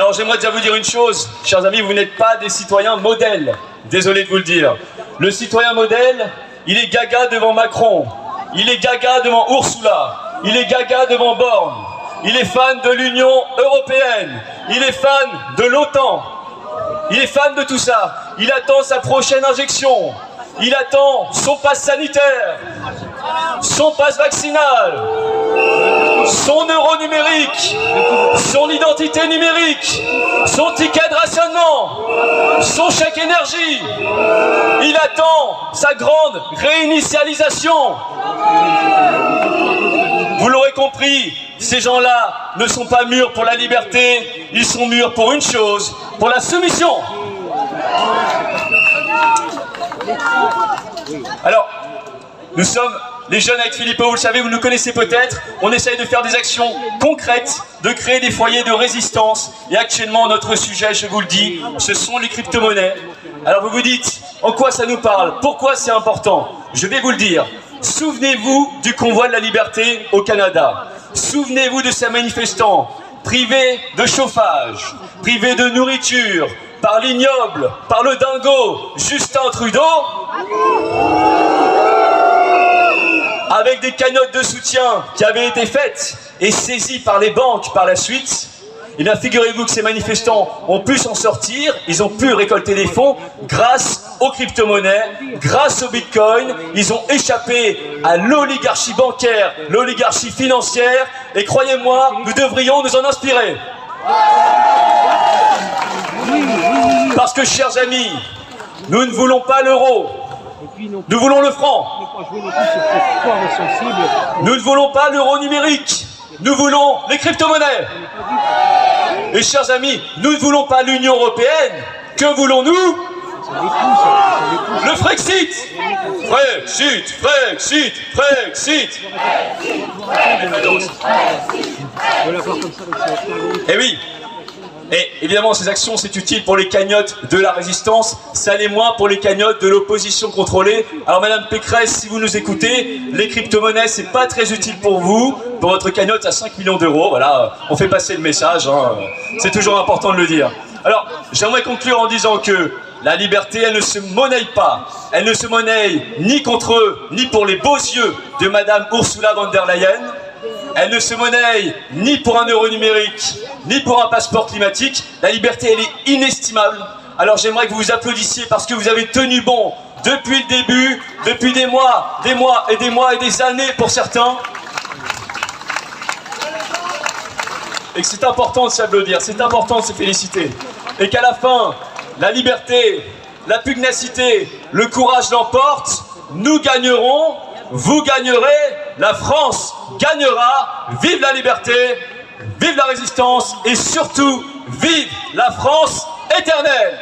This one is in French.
Alors j'aimerais déjà vous dire une chose, chers amis, vous n'êtes pas des citoyens modèles. Désolé de vous le dire. Le citoyen modèle, il est gaga devant Macron, il est gaga devant Ursula, il est gaga devant Borne, il est fan de l'Union européenne, il est fan de l'OTAN, il est fan de tout ça. Il attend sa prochaine injection, il attend son passe sanitaire, son passe vaccinal, son euro numérique, son identité numérique, son ticket de rationnement, son chèque énergie. Il attend sa grande réinitialisation. Vous l'aurez compris, ces gens-là ne sont pas mûrs pour la liberté, ils sont mûrs pour une chose, pour la soumission. Alors, nous sommes les jeunes avec Philippot, vous le savez, vous nous connaissez peut-être. On essaye de faire des actions concrètes, de créer des foyers de résistance. Et actuellement, notre sujet, je vous le dis, ce sont les crypto-monnaies. Alors vous vous dites, en quoi ça nous parle? Pourquoi c'est important? Je vais vous le dire. Souvenez-vous du convoi de la liberté au Canada. Souvenez-vous de ces manifestants privés de chauffage, privés de nourriture, par l'ignoble, par le dingo Justin Trudeau, avec des cagnottes de soutien qui avaient été faites et saisies par les banques par la suite. Et bien figurez-vous que ces manifestants ont pu s'en sortir, ils ont pu récolter des fonds grâce aux crypto-monnaies, grâce au bitcoin, ils ont échappé à l'oligarchie bancaire, l'oligarchie financière, et croyez-moi, nous devrions nous en inspirer. Parce que, chers amis, nous ne voulons pas l'euro, nous voulons le franc. Nous ne voulons pas l'euro numérique, nous voulons les crypto-monnaies. Et chers amis, nous ne voulons pas l'Union européenne, que voulons-nous? Le Frexit. Frexit, Frexit, Frexit. Eh oui. Et évidemment, ces actions, c'est utile pour les cagnottes de la résistance, ça l'est moins pour les cagnottes de l'opposition contrôlée. Alors Madame Pécresse, si vous nous écoutez, les crypto-monnaies, c'est pas très utile pour vous, pour votre cagnotte à 5 millions d'euros. Voilà, on fait passer le message, hein. C'est toujours important de le dire. Alors, j'aimerais conclure en disant que la liberté, elle ne se monnaie pas. Elle ne se monnaie ni contre eux, ni pour les beaux yeux de Madame Ursula von der Leyen. Elle ne se monnaie ni pour un euro numérique, ni pour un passeport climatique. La liberté, elle est inestimable. Alors j'aimerais que vous vous applaudissiez parce que vous avez tenu bon depuis le début, depuis des mois et des mois et des années pour certains. Et que c'est important de s'applaudir, c'est important de se féliciter. Et qu'à la fin, la liberté, la pugnacité, le courage l'emportent, nous gagnerons, vous gagnerez, la France gagnera. Vive la liberté, vive la résistance et surtout, vive la France éternelle.